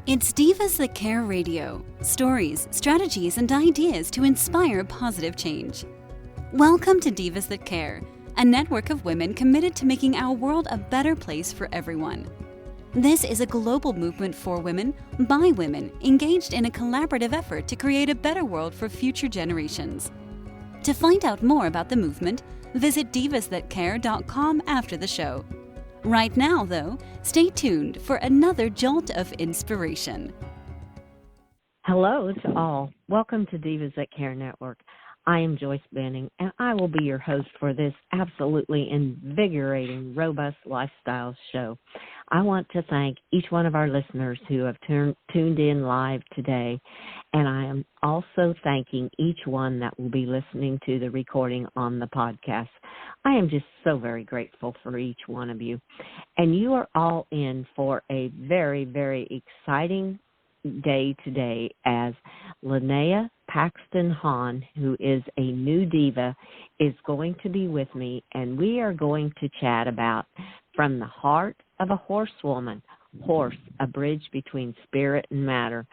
It's Divas That Care Radio. Stories, strategies, and ideas to inspire positive change. Welcome to Divas That Care, a network of women committed to making our world a better place for everyone. This is a global movement for women, by women, engaged in a collaborative effort to create a better world for future generations. To find out more about the movement, visit divasthatcare.com after the show. Right now, though, stay tuned for another jolt of inspiration. Hello to all. Welcome to Divas That Care Network. I am Joyce Benning, and I will be your host for this absolutely invigorating, robust lifestyle show. I want to thank each one of our listeners who have tuned in live today, and I am also thanking each one that will be listening to the recording on the podcast. I am just so very grateful for each one of you. And you are all in for a very, very exciting day today as Lynnea Paxton Hahn, who is a new diva, is going to be with me, and we are going to chat about From the Heart of a Horsewoman, Horse, a Bridge Between Spirit and Matter.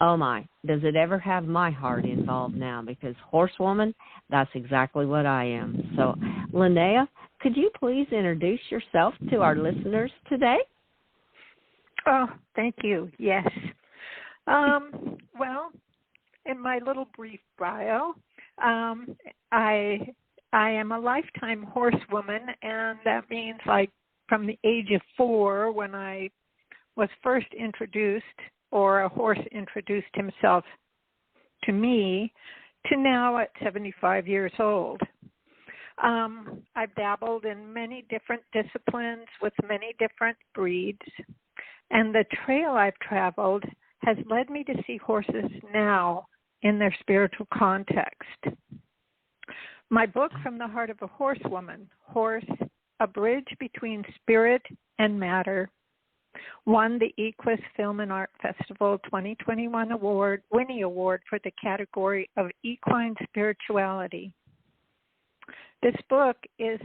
Oh my, does it ever have my heart involved now? Because Horsewoman, that's exactly what I am. So, Lynnea, could you please introduce yourself to our listeners today? Oh, thank you. Yes. Well, in my little brief bio, I am a lifetime horsewoman, and that means like from the age of 4 when I was first introduced, or a horse introduced himself to me, to now at 75 years old. I've dabbled in many different disciplines with many different breeds, and the trail I've traveled has led me to see horses now in their spiritual context. My book, From the Heart of a Horsewoman, Horse, a Bridge Between Spirit and Matter, won the EQUUS Film and Art Festival 2021 award, Winnie Award for the category of Equine Spirituality. This book is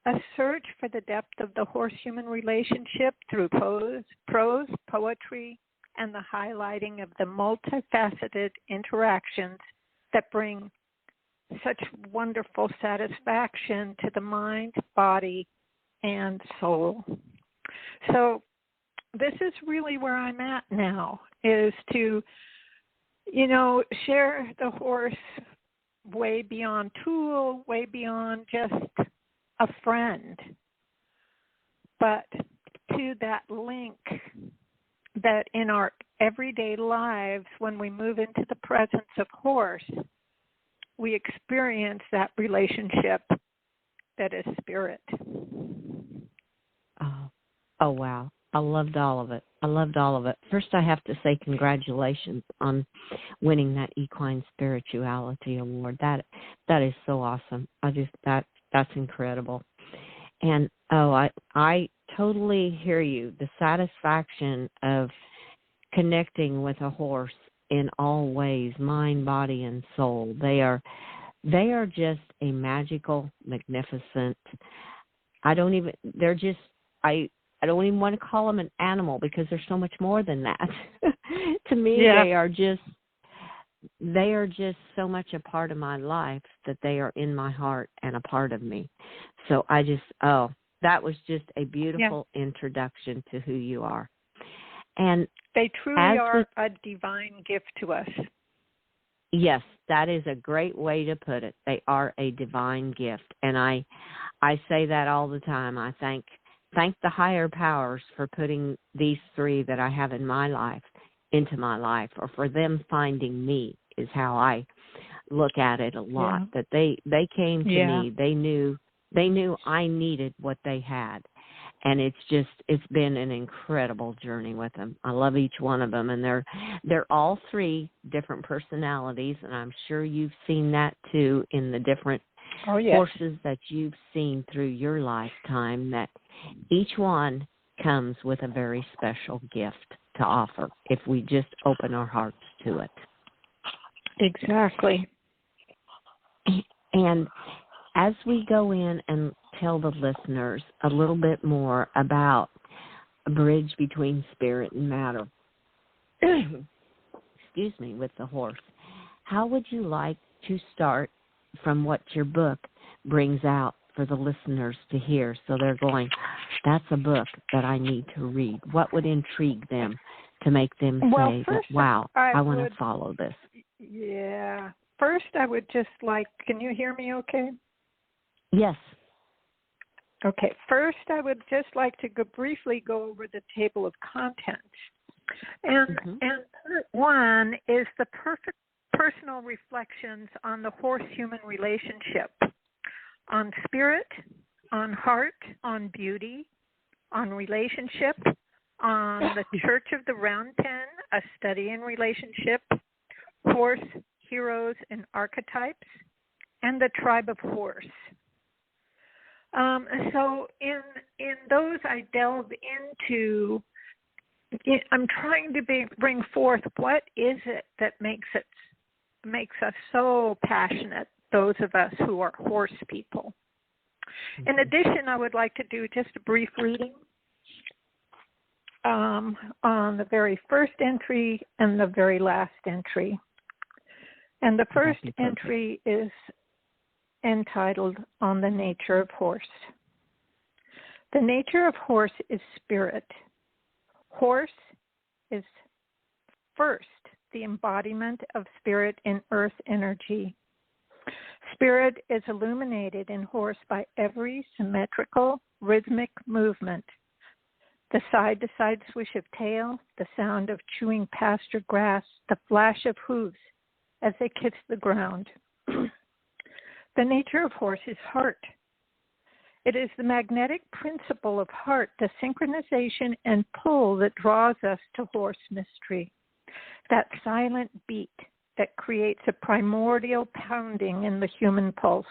a search for the depth of the horse-human relationship through prose, poetry, and the highlighting of the multifaceted interactions that bring such wonderful satisfaction to the mind, body, and soul. So this is really where I'm at now, is to, share the horse way beyond tool, way beyond just a friend, but to that link that in our everyday lives, when we move into the presence of horse, we experience that relationship that is spirit. Oh, wow. I loved all of it. First, I have to say congratulations on winning that Equine Spirituality Award. That is so awesome. That's incredible. And, I totally hear you. The satisfaction of connecting with a horse in all ways, mind, body, and soul. They are just a magical, magnificent. I don't even want to call them an animal because they're so much more than that. To me, yeah. They are just so much a part of my life that they are in my heart and a part of me. So that was just a beautiful introduction to who you are. And they truly are a divine gift to us. Yes, that is a great way to put it. They are a divine gift. And I say that all the time. I thank the higher powers for putting these 3 that I have in my life into my life, or for them finding me, is how I look at it a lot. Yeah. That they came to me. They knew I needed what they had. And it's been an incredible journey with them. I love each one of them, and they're all 3 different personalities, and I'm sure you've seen that too in the different horses that you've seen through your lifetime, that each one comes with a very special gift to offer if we just open our hearts to it. Exactly. And as we go in and tell the listeners a little bit more about a bridge between spirit and matter, excuse me, with the horse. How would you like to start from what your book brings out for the listeners to hear, so they're going, that's a book that I need to read? What would intrigue them to make them say, wow, I want to follow this? Yeah. First, I would just like, can you hear me okay? Yes. Okay. First, I would just like to briefly go over the table of contents. And part one is the perfect personal reflections on the horse-human relationship, on spirit, on heart, on beauty, on relationship, on the Church of the Round Pen, a study in relationship, horse, heroes, and archetypes, and the tribe of horse. So in those I delve into, I'm trying to bring forth what is it that makes us so passionate, those of us who are horse people. In addition, I would like to do just a brief reading on the very first entry and the very last entry. And the first entry is entitled On the Nature of Horse. The nature of horse is spirit. Horse is first the embodiment of spirit in earth energy. Spirit is illuminated in horse by every symmetrical, rhythmic movement. The side-to-side swish of tail, the sound of chewing pasture grass, the flash of hooves as they kiss the ground. The nature of horse is heart. It is the magnetic principle of heart, the synchronization and pull that draws us to horse mystery. That silent beat that creates a primordial pounding in the human pulse.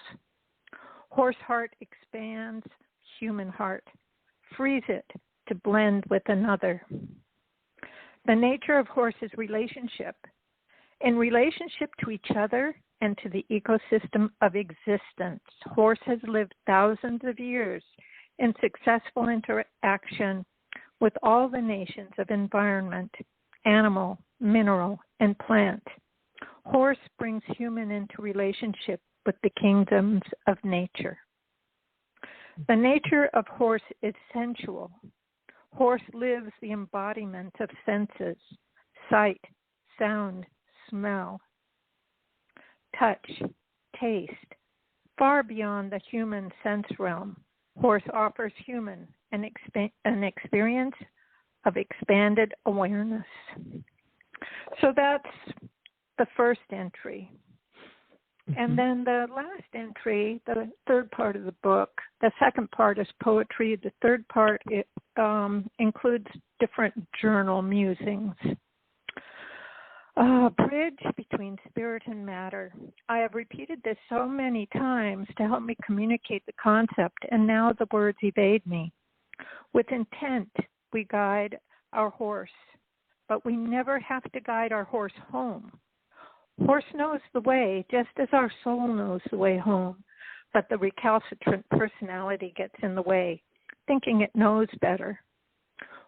Horse heart expands human heart, frees it to blend with another. The nature of horse is relationship. In relationship to each other and to the ecosystem of existence, horse has lived thousands of years in successful interaction with all the nations of environment, animal, mineral, and plant. Horse brings human into relationship with the kingdoms of nature. The nature of horse is sensual. Horse lives the embodiment of senses, sight, sound, smell, touch, taste. Far beyond the human sense realm, horse offers human an experience of expanded awareness. So that's the first entry. And then the last entry, the third part of the book, the second part is poetry. The third part includes different journal musings. Bridge between spirit and matter. I have repeated this so many times to help me communicate the concept, and now the words evade me. With intent, we guide our horse, but we never have to guide our horse home. Horse knows the way, just as our soul knows the way home, but the recalcitrant personality gets in the way, thinking it knows better.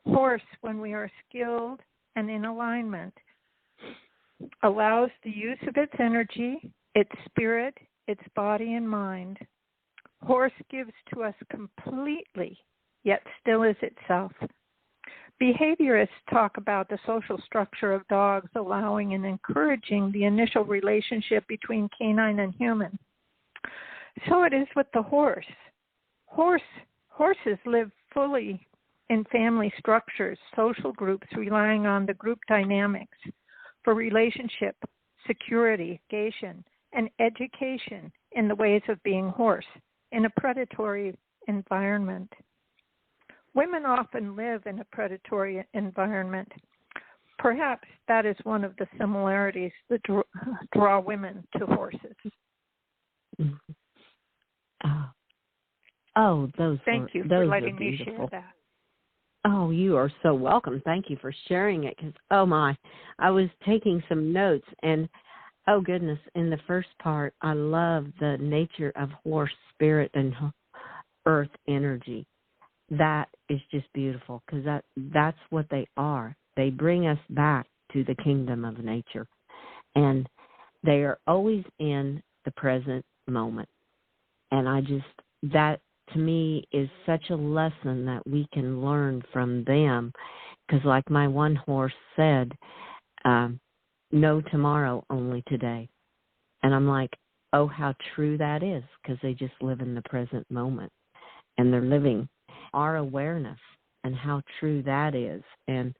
Horse, when we are skilled and in alignment, allows the use of its energy, its spirit, its body and mind. Horse gives to us completely, yet still is itself. Behaviorists talk about the social structure of dogs allowing and encouraging the initial relationship between canine and human. So it is with the horse. Horses live fully in family structures, social groups relying on the group dynamics for relationship, security, engagement, and education in the ways of being horse in a predatory environment. Women often live in a predatory environment. Perhaps that is one of the similarities that draw women to horses. Thank you for letting me share that. Oh, you are so welcome. Thank you for sharing it because, oh my, I was taking some notes and, oh goodness, in the first part, I love the nature of horse spirit and earth energy. That is just beautiful because that's what they are. They bring us back to the kingdom of nature. And they are always in the present moment. And that to me is such a lesson that we can learn from them. Because like my one horse said, no tomorrow, only today. And I'm like, oh, how true that is, because they just live in the present moment. And they're living our awareness and how true that is. And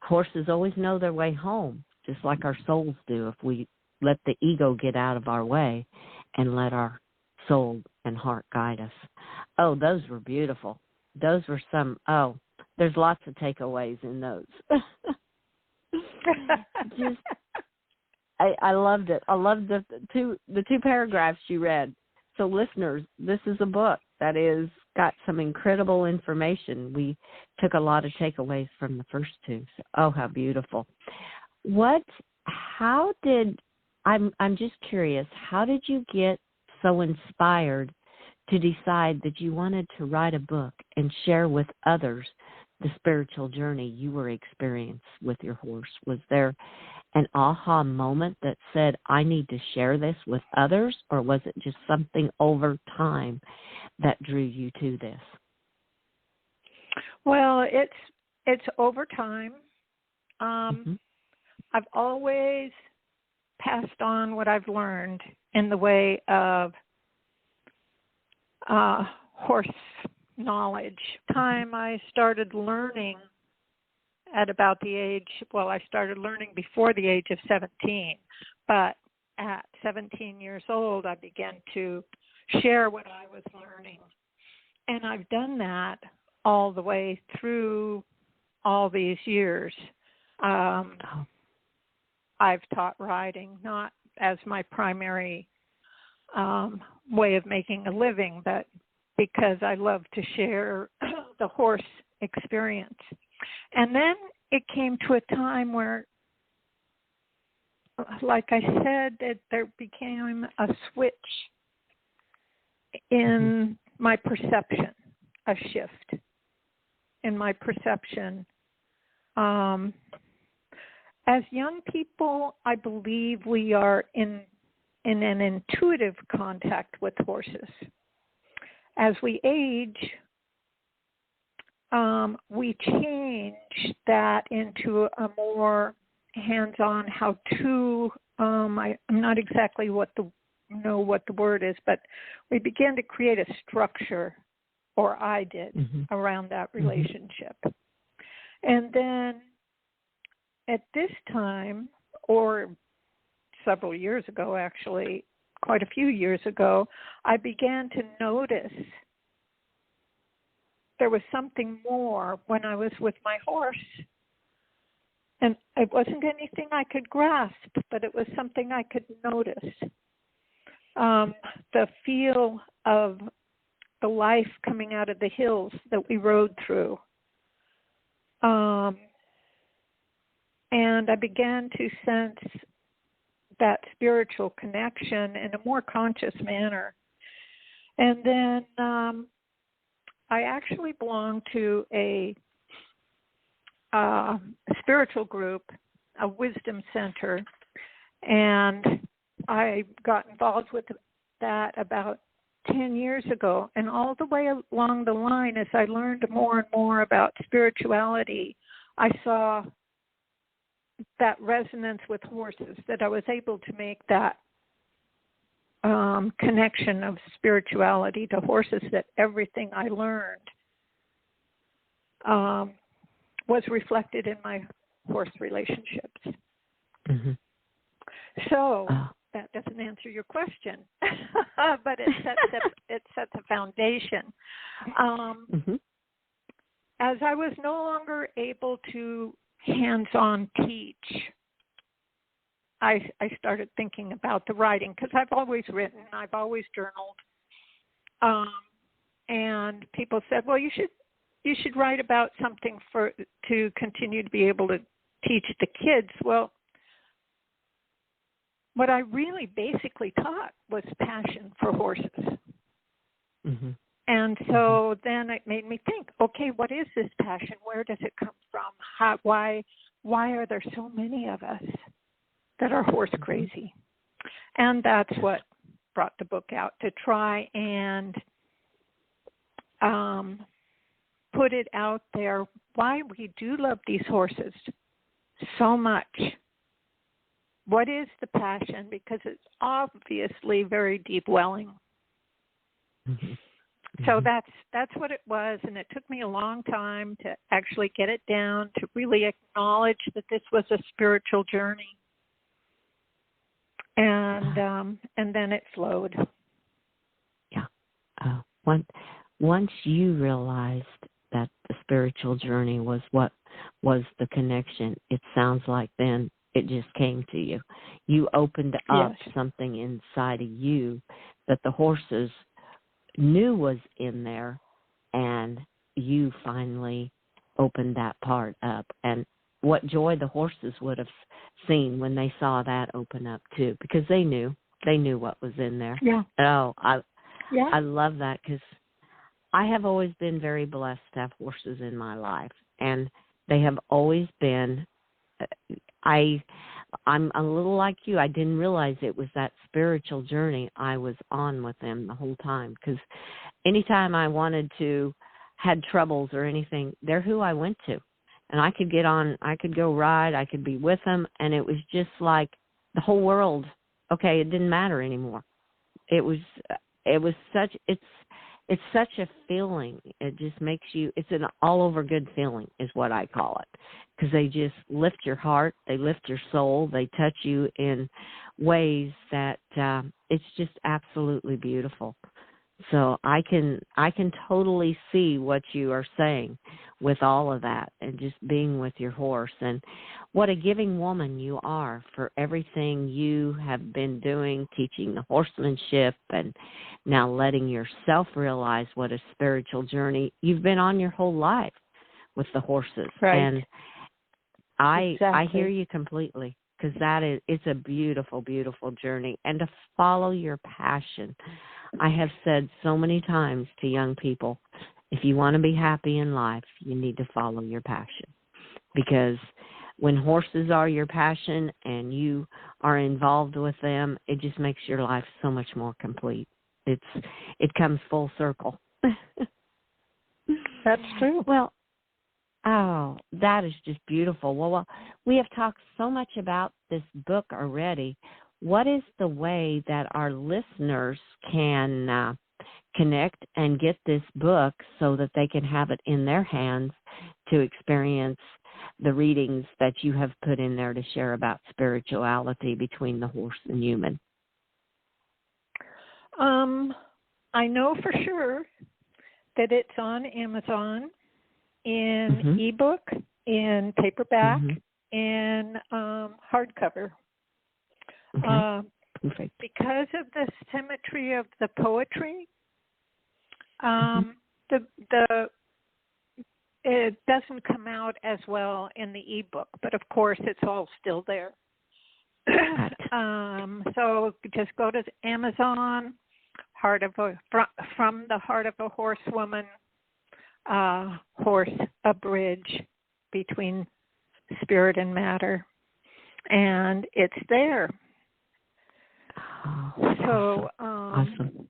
horses always know their way home, just like our souls do, if we let the ego get out of our way and let our soul and heart guide us. Oh, those were beautiful. Those were there's lots of takeaways in those. I loved it. I loved the two paragraphs you read. So listeners, this is a book that is got some incredible information. We took a lot of takeaways from the first two. So, oh, how beautiful. I'm just curious, how did you get so inspired to decide that you wanted to write a book and share with others the spiritual journey you were experiencing with your horse? Was there an aha moment that said, I need to share this with others, or was it just something over time that drew you to this? Well, it's over time. I've always passed on what I've learned in the way of horse knowledge. Time I started learning at about the age, I started learning before the age of 17, but at 17 years old, I began to share what I was learning. And I've done that all the way through all these years. I've taught riding, not as my primary way of making a living, but because I love to share the horse experience. And then it came to a time where, like I said, that there became a switch in my perception, a shift in my perception. As young people, I believe we are in an intuitive contact with horses. As we age, we change that into a more hands-on how-to. I'm not exactly know what the word is, but we began to create a structure, or I did, around that relationship. And then at this time, or several years ago, actually, quite a few years ago, I began to notice there was something more when I was with my horse. And it wasn't anything I could grasp, but it was something I could notice. The feel of the life coming out of the hills that we rode through. And I began to sense that spiritual connection in a more conscious manner. And then I actually belong to a spiritual group, a wisdom center, and I got involved with that about 10 years ago. And all the way along the line, as I learned more and more about spirituality, I saw that resonance with horses, that I was able to make that connection of spirituality to horses, that everything I learned was reflected in my horse relationships. So that doesn't answer your question, but it sets a foundation. As I was no longer able to hands-on teach, I started thinking about the writing, because I've always written, I've always journaled, and people said, well, you should write about something to continue to be able to teach the kids. Well, what I really basically taught was passion for horses. And so then it made me think, okay, what is this passion? Where does it come from? Why why are there so many of us that are horse crazy? And that's what brought the book out, to try and put it out there why we do love these horses so much. What is the passion? Because it's obviously very deep welling. Mm-hmm. So that's what it was, and it took me a long time to actually get it down, to really acknowledge that this was a spiritual journey. And then it flowed. Yeah. Once you realized that the spiritual journey was what was the connection, it sounds like then it just came to you. You opened up something inside of you that the horses knew was in there, and you finally opened that part up. And what joy the horses would have seen when they saw that open up too, because they knew what was in there. Yeah. Oh, I love that, because I have always been very blessed to have horses in my life, and they have always been. I'm a little like you. I didn't realize it was that spiritual journey I was on with them the whole time, because anytime I wanted to, had troubles or anything, they're who I went to. And I could get on, I could go ride, I could be with them, and it was just like the whole world, okay, it didn't matter anymore. It was such, it's such a feeling. It just makes you, it's an all-over good feeling is what I call it, because they just lift your heart, they lift your soul, they touch you in ways that it's just absolutely beautiful. So I can totally see what you are saying with all of that, and just being with your horse, and what a giving woman you are for everything you have been doing, teaching the horsemanship, and now letting yourself realize what a spiritual journey you've been on your whole life with the horses. Right. And I hear you completely, because it's a beautiful, beautiful journey. And to follow your passion. I have said so many times to young people, if you want to be happy in life, you need to follow your passion. Because when horses are your passion and you are involved with them, it just makes your life so much more complete. It comes full circle. That's true. Well, oh, that is just beautiful. Well, we have talked so much about this book already. What is the way that our listeners can connect and get this book so that they can have it in their hands to experience the readings that you have put in there to share about spirituality between the horse and human? I know for sure that it's on Amazon in ebook, in paperback, in hardcover. Okay. Perfect. Because of the symmetry of the poetry, it doesn't come out as well in the ebook, but of course it's all still there. So just go to Amazon, From the Heart of a Horsewoman, Horse, a Bridge Between Spirit and Matter, and it's there. Oh, so awesome.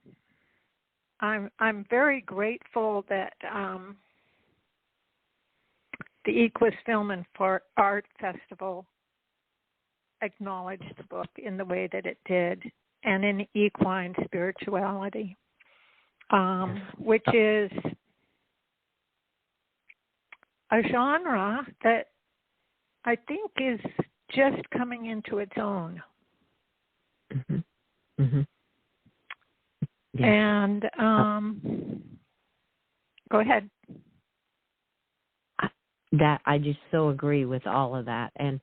I'm very grateful that the EQUUS Film and Art Festival acknowledged the book in the way that it did, and in Equine Spirituality, which is a genre that I think is just coming into its own. Yeah. And go ahead. That I just so agree with all of that. And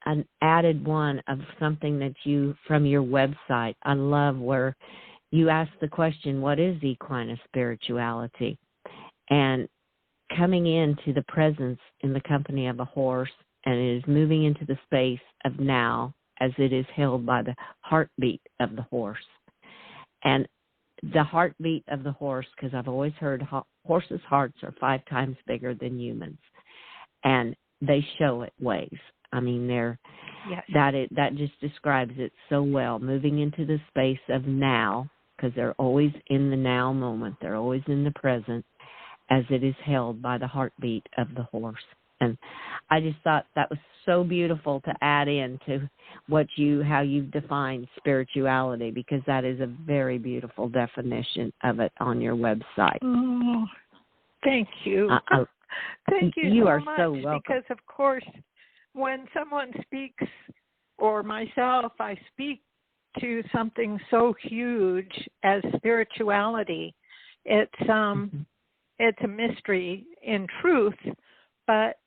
an added one of something that you, from your website, I love where you ask the question, what is equine spirituality? And coming into the presence in the company of a horse, and it is moving into the space of now as it is held by the heartbeat of the horse. And the heartbeat of the horse, because I've always heard horses' hearts are 5 times bigger than humans. And they show it ways. I mean, Yes. that just describes it so well, moving into the space of now, because they're always in the now moment. They're always in the present as it is held by the heartbeat of the horse. And I just thought that was so beautiful to add into how you've defined spirituality, because that is a very beautiful definition of it on your website. Oh, thank you. Thank you You so are much, so welcome. because, of course, when someone speaks, or myself, I speak to something so huge as spirituality. It's a mystery in truth, but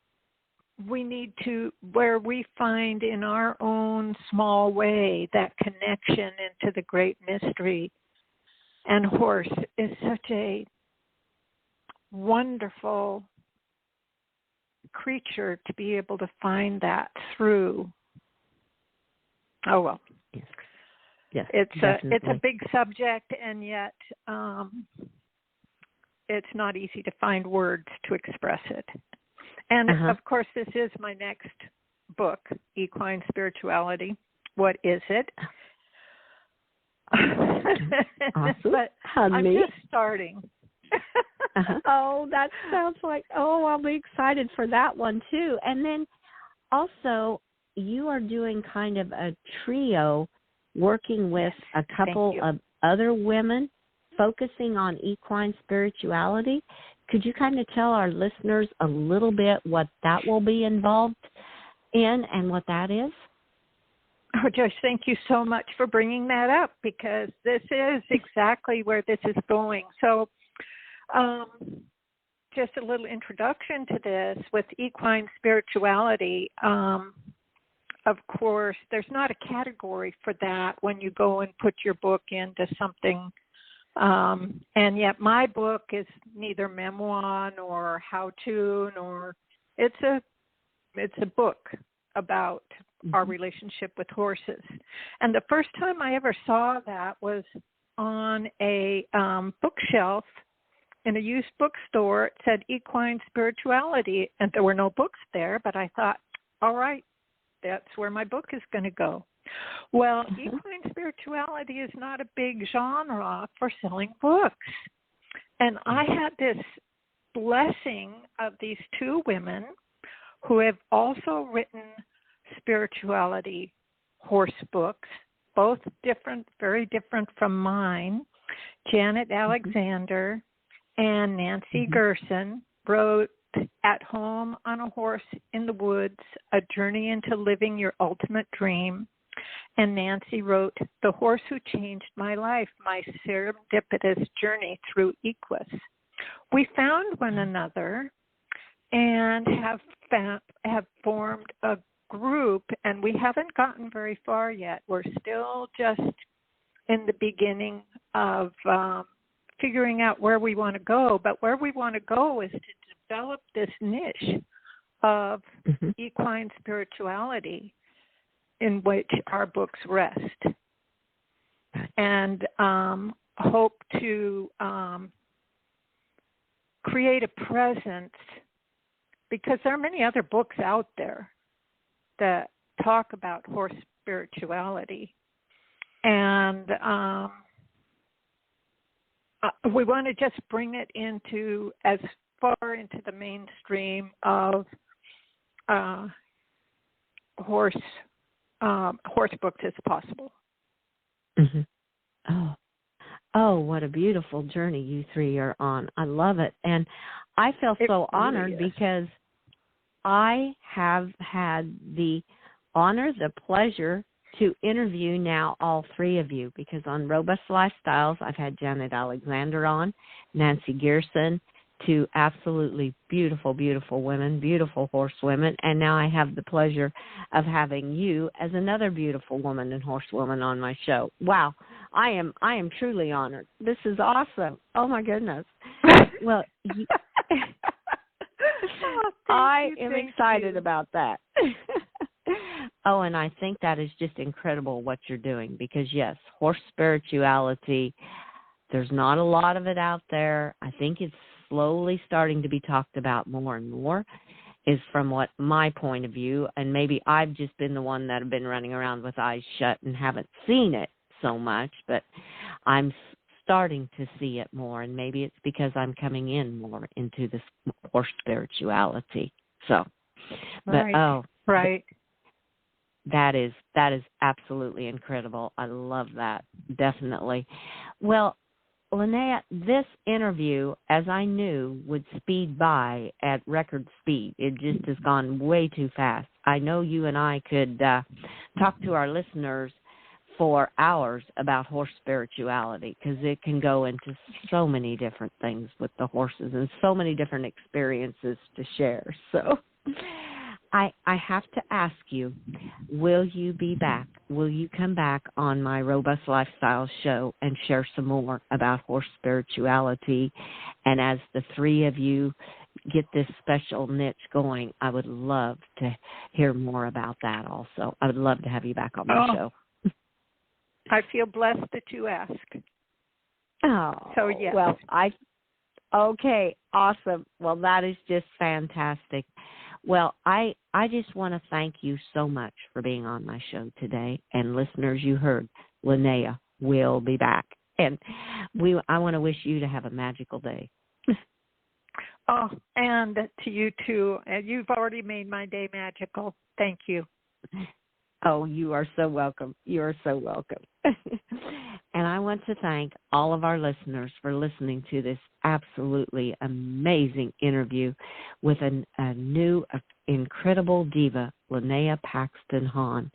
we need to, where we find in our own small way that connection into the great mystery. And horse is such a wonderful creature to be able to find that through. Oh, well. Yes, it's a big subject, and yet it's not easy to find words to express it. And, of course, this is my next book, Equine Spirituality. What is it? Awesome. But I'm just starting. Oh, that sounds like, I'll be excited for that one, too. And then also, you are doing kind of a trio, working with a couple of other women, focusing on equine spirituality. Could you kind of tell our listeners a little bit what that will be involved in and what that is? Oh, Joyce, thank you so much for bringing that up, because this is exactly where this is going. So just a little introduction to this with equine spirituality. Of course, there's not a category for that when you go and put your book into something. And yet my book is neither memoir nor how-to, nor it's a book about our relationship with horses. And the first time I ever saw that was on a bookshelf in a used bookstore. It said Equine Spirituality, and there were no books there, but I thought, all right, that's where my book is going to go. Well, equine spirituality is not a big genre for selling books. And I had this blessing of these two women who have also written spirituality horse books, both different, very different from mine. Janet Alexander and Nancy Gerson wrote At Home on a Horse in the Woods, A Journey into Living Your Ultimate Dream. And Nancy wrote The Horse Who Changed My Life, My Serendipitous Journey Through EQUUS. We found one another and have formed a group, and we haven't gotten very far yet. We're still just in the beginning of figuring out where we want to go. But where we want to go is to develop this niche of equine spirituality in which our books rest, and hope to create a presence, because there are many other books out there that talk about horse spirituality. And we want to just bring it into as far into the mainstream of horse books as possible. Oh, what a beautiful journey you three are on. I love it. And I feel so honored because I have had the honor, the pleasure to interview now all three of you, because on Robust Lifestyles, I've had Janet Alexander on, Nancy Gerson, two absolutely beautiful, beautiful women, beautiful horsewomen, and now I have the pleasure of having you as another beautiful woman and horsewoman on my show. Wow, I am truly honored. This is awesome. Oh my goodness. Well, I am excited about that. Oh, and I think that is just incredible what you're doing, because yes, horse spirituality, there's not a lot of it out there. I think it's slowly starting to be talked about more and more. is from what my point of view, and maybe I've just been the one that have been running around with eyes shut and haven't seen it so much, but I'm starting to see it more, and maybe it's because I'm coming in more into this horse spirituality. So, but right. That is absolutely incredible. I love that, definitely. Well, Lynnea, this interview, as I knew, would speed by at record speed. It just has gone way too fast. I know you and I could talk to our listeners for hours about horse spirituality, because it can go into so many different things with the horses and so many different experiences to share. So I have to ask you, will you be back? Will you come back on my Robust Lifestyle show and share some more about horse spirituality? And as the three of you get this special niche going, I would love to hear more about that also. I would love to have you back on my show. I feel blessed that you ask. Oh, so yes. Well, okay, awesome. Well, that is just fantastic. Well, I just want to thank you so much for being on my show today. And listeners, you heard, Lynnea will be back. And I want to wish you to have a magical day. Oh, and to you too. You've already made my day magical. Thank you. Oh, you are so welcome. You are so welcome. And I want to thank all of our listeners for listening to this absolutely amazing interview with a new, incredible diva, Lynnea Paxton Hahn.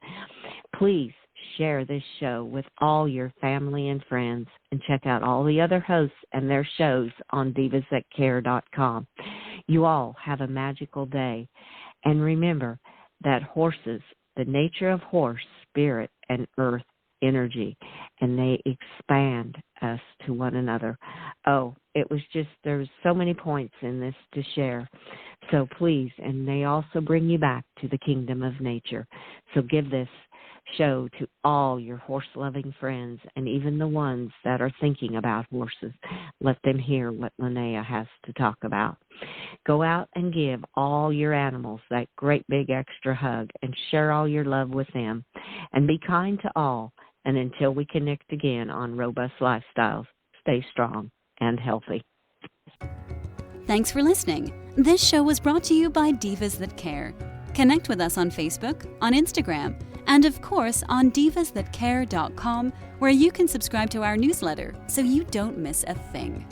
Please share this show with all your family and friends, and check out all the other hosts and their shows on divasthatcare.com. You all have a magical day. And remember that horses, the nature of horse, spirit, and earth energy, and they expand us to one another. Oh, it was just, there's so many points in this to share. So please, and they also bring you back to the kingdom of nature. So give this show to all your horse-loving friends, and even the ones that are thinking about horses. Let them hear what Lynnea has to talk about. Go out and give all your animals that great big extra hug, and share all your love with them. And be kind to all. And until we connect again on Robust Lifestyles, stay strong and healthy. Thanks for listening. This show was brought to you by Divas That Care. Connect with us on Facebook, on Instagram, and of course on divasthatcare.com, where you can subscribe to our newsletter so you don't miss a thing.